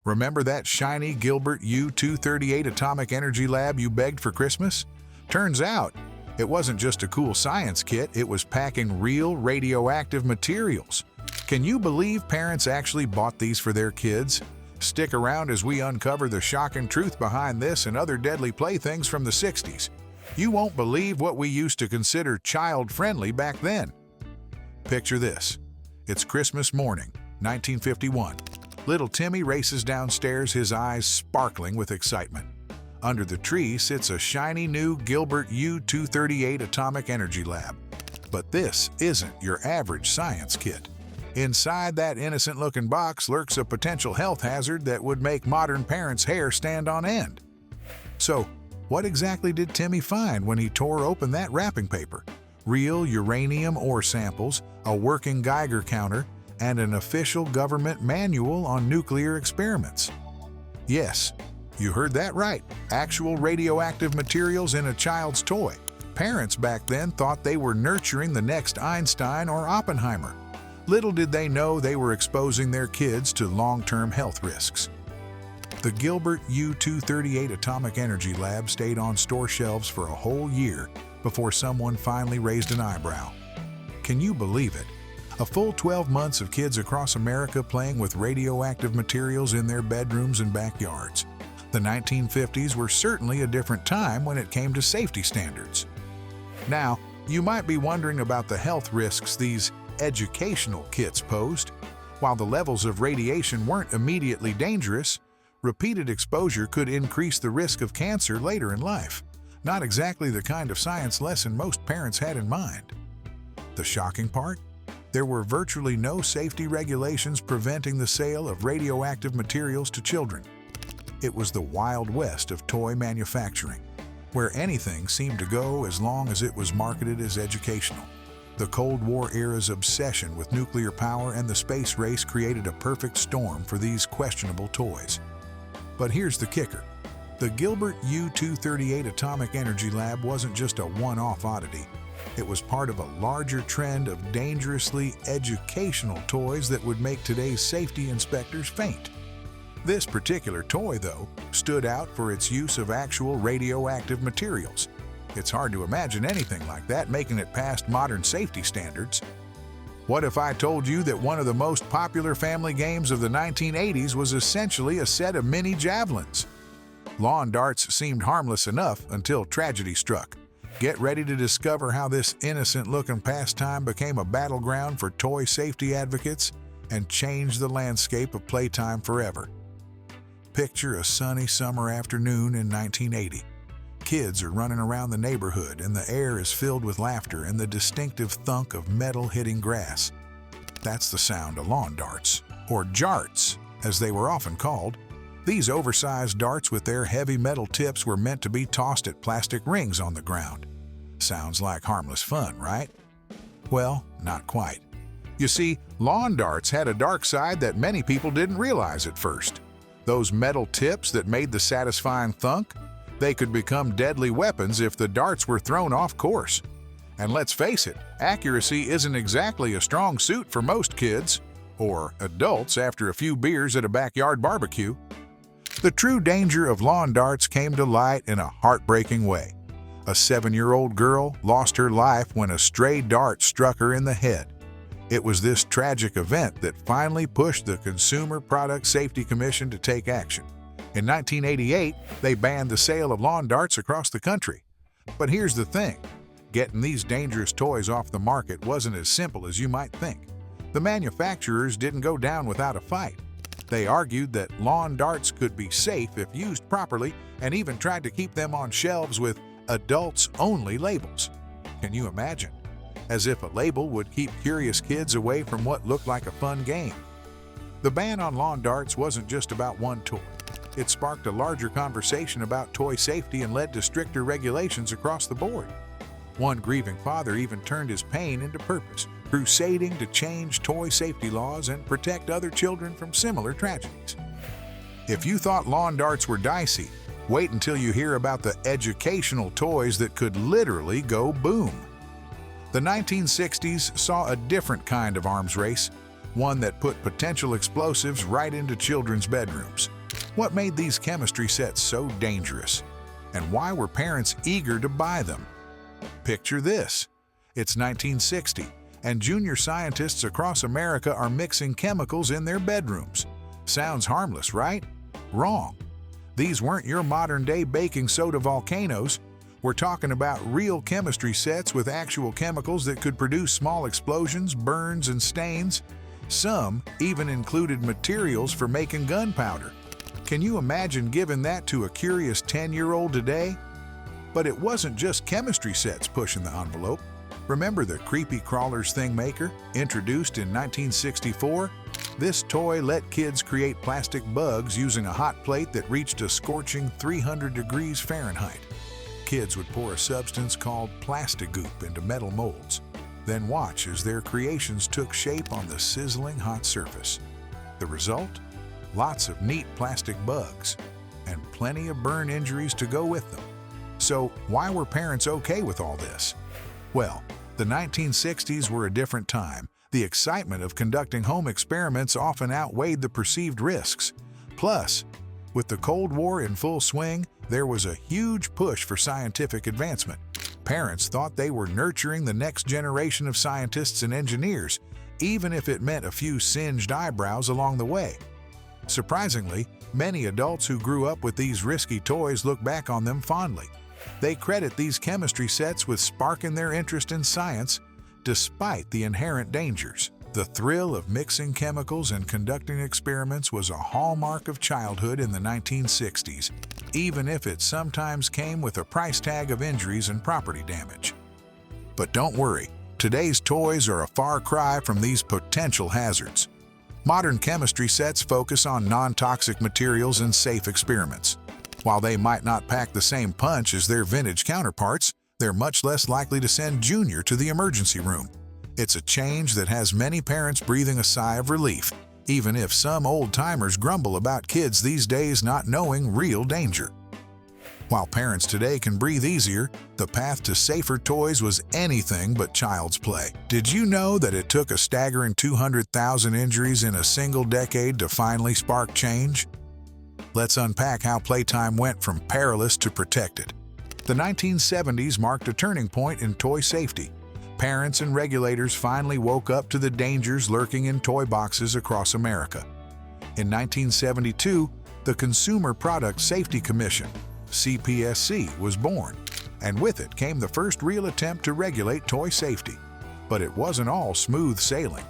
Remember that shiny Gilbert U-238 atomic energy lab you begged for Christmas? Turns out, it wasn't just a cool science kit, it was packing real radioactive materials. Can you believe parents actually bought these for their kids? Stick around as we uncover the shocking truth behind this and other deadly playthings from the 60s. You won't believe what we used to consider child-friendly back then. Picture this. It's Christmas morning, 1951. Little Timmy races downstairs, his eyes sparkling with excitement. Under the tree sits a shiny new Gilbert U-238 atomic energy lab. But this isn't your average science kit. Inside that innocent-looking box lurks a potential health hazard that would make modern parents' hair stand on end. So, what exactly did Timmy find when he tore open that wrapping paper? Real uranium ore samples, a working Geiger counter, and an official government manual on nuclear experiments. Yes, you heard that right. Actual radioactive materials in a child's toy. Parents back then thought they were nurturing the next Einstein or Oppenheimer. Little did they know they were exposing their kids to long-term health risks. The Gilbert U-238 Atomic Energy Lab stayed on store shelves for a whole year before someone finally raised an eyebrow. Can you believe it? A full 12 months of kids across America playing with radioactive materials in their bedrooms and backyards. The 1950s were certainly a different time when it came to safety standards. Now, you might be wondering about the health risks these educational kits posed. While the levels of radiation weren't immediately dangerous, repeated exposure could increase the risk of cancer later in life. Not exactly the kind of science lesson most parents had in mind. The shocking part? There were virtually no safety regulations preventing the sale of radioactive materials to children. It was the Wild West of toy manufacturing, where anything seemed to go as long as it was marketed as educational. The Cold War era's obsession with nuclear power and the space race created a perfect storm for these questionable toys. But here's the kicker. The Gilbert U-238 Atomic Energy Lab wasn't just a one-off oddity. It was part of a larger trend of dangerously educational toys that would make today's safety inspectors faint. This particular toy, though, stood out for its use of actual radioactive materials. It's hard to imagine anything like that making it past modern safety standards. What if I told you that one of the most popular family games of the 1980s was essentially a set of mini javelins? Lawn darts seemed harmless enough until tragedy struck. Get ready to discover how this innocent-looking pastime became a battleground for toy safety advocates and changed the landscape of playtime forever. Picture a sunny summer afternoon in 1980. Kids are running around the neighborhood and the air is filled with laughter and the distinctive thunk of metal hitting grass. That's the sound of lawn darts, or jarts, as they were often called. These oversized darts with their heavy metal tips were meant to be tossed at plastic rings on the ground. Sounds like harmless fun, right? Well, not quite. You see, lawn darts had a dark side that many people didn't realize at first. Those metal tips that made the satisfying thunk, they could become deadly weapons if the darts were thrown off course. And let's face it, accuracy isn't exactly a strong suit for most kids, or adults after a few beers at a backyard barbecue. The true danger of lawn darts came to light in a heartbreaking way. A 7-year-old girl lost her life when a stray dart struck her in the head. It was this tragic event that finally pushed the Consumer Product Safety Commission to take action. In 1988, they banned the sale of lawn darts across the country. But here's the thing. Getting these dangerous toys off the market wasn't as simple as you might think. The manufacturers didn't go down without a fight. They argued that lawn darts could be safe if used properly and even tried to keep them on shelves with adults-only labels. Can you imagine? As if a label would keep curious kids away from what looked like a fun game. The ban on lawn darts wasn't just about one toy. It sparked a larger conversation about toy safety and led to stricter regulations across the board. One grieving father even turned his pain into purpose, crusading to change toy safety laws and protect other children from similar tragedies. If you thought lawn darts were dicey, wait until you hear about the educational toys that could literally go boom. The 1960s saw a different kind of arms race, one that put potential explosives right into children's bedrooms. What made these chemistry sets so dangerous? And why were parents eager to buy them? Picture this. It's 1960, and junior scientists across America are mixing chemicals in their bedrooms. Sounds harmless, right? Wrong. These weren't your modern-day baking soda volcanoes. We're talking about real chemistry sets with actual chemicals that could produce small explosions, burns, and stains. Some even included materials for making gunpowder. Can you imagine giving that to a curious 10-year-old today? But it wasn't just chemistry sets pushing the envelope. Remember the Creepy Crawlers Thing Maker, introduced in 1964? This toy let kids create plastic bugs using a hot plate that reached a scorching 300 degrees Fahrenheit. Kids would pour a substance called Plastigoop into metal molds, then watch as their creations took shape on the sizzling hot surface. The result? Lots of neat plastic bugs, and plenty of burn injuries to go with them. So why were parents okay with all this? Well, the 1960s were a different time. The excitement of conducting home experiments often outweighed the perceived risks. Plus, with the Cold War in full swing, there was a huge push for scientific advancement. Parents thought they were nurturing the next generation of scientists and engineers, even if it meant a few singed eyebrows along the way. Surprisingly, many adults who grew up with these risky toys look back on them fondly. They credit these chemistry sets with sparking their interest in science, despite the inherent dangers. The thrill of mixing chemicals and conducting experiments was a hallmark of childhood in the 1960s, even if it sometimes came with a price tag of injuries and property damage. But don't worry, today's toys are a far cry from these potential hazards. Modern chemistry sets focus on non-toxic materials and safe experiments. While they might not pack the same punch as their vintage counterparts, they're much less likely to send Junior to the emergency room. It's a change that has many parents breathing a sigh of relief, even if some old-timers grumble about kids these days not knowing real danger. While parents today can breathe easier, the path to safer toys was anything but child's play. Did you know that it took a staggering 200,000 injuries in a single decade to finally spark change? Let's unpack how playtime went from perilous to protected. The 1970s marked a turning point in toy safety. Parents and regulators finally woke up to the dangers lurking in toy boxes across America. In 1972, the Consumer Product Safety Commission, CPSC, was born, and with it came the first real attempt to regulate toy safety. But it wasn't all smooth sailing.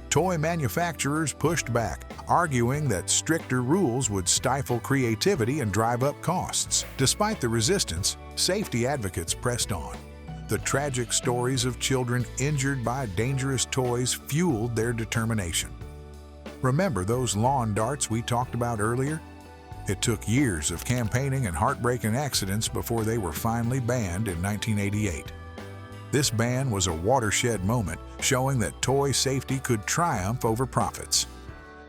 Toy manufacturers pushed back, arguing that stricter rules would stifle creativity and drive up costs. Despite the resistance, safety advocates pressed on. The tragic stories of children injured by dangerous toys fueled their determination. Remember those lawn darts we talked about earlier? It took years of campaigning and heartbreaking accidents before they were finally banned in 1988. This ban was a watershed moment, showing that toy safety could triumph over profits.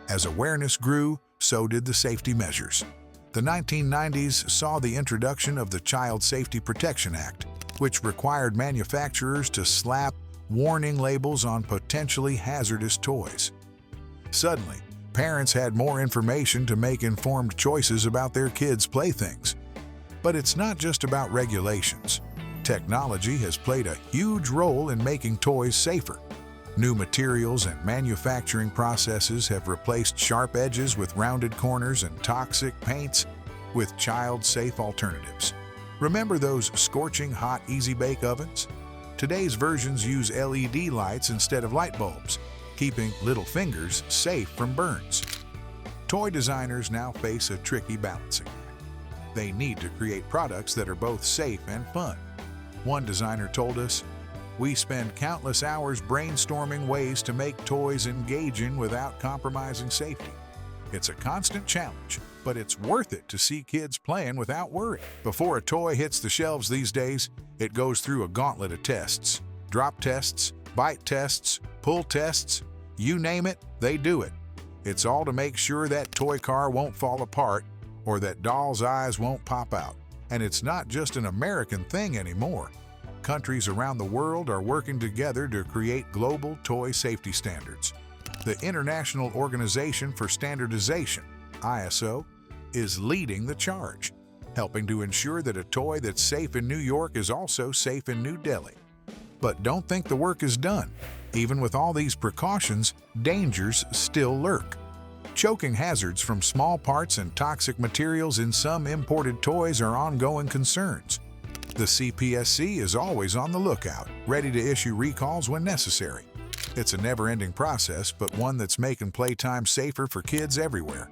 As awareness grew, so did the safety measures. The 1990s saw the introduction of the Child Safety Protection Act, which required manufacturers to slap warning labels on potentially hazardous toys. Suddenly, parents had more information to make informed choices about their kids' playthings. But it's not just about regulations. Technology has played a huge role in making toys safer. New materials and manufacturing processes have replaced sharp edges with rounded corners and toxic paints with child-safe alternatives. Remember those scorching hot easy-bake ovens? Today's versions use LED lights instead of light bulbs, keeping little fingers safe from burns. Toy designers now face a tricky balancing act. They need to create products that are both safe and fun. One designer told us, "We spend countless hours brainstorming ways to make toys engaging without compromising safety. It's a constant challenge, but it's worth it to see kids playing without worry." Before a toy hits the shelves these days, it goes through a gauntlet of tests. Drop tests, bite tests, pull tests, you name it, they do it. It's all to make sure that toy car won't fall apart or that doll's eyes won't pop out. And it's not just an American thing anymore. Countries around the world are working together to create global toy safety standards. The International Organization for Standardization, ISO, is leading the charge, helping to ensure that a toy that's safe in New York is also safe in New Delhi. But don't think the work is done. Even with all these precautions, dangers still lurk. Choking hazards from small parts and toxic materials in some imported toys are ongoing concerns. The CPSC is always on the lookout, ready to issue recalls when necessary. It's a never-ending process, but one that's making playtime safer for kids everywhere.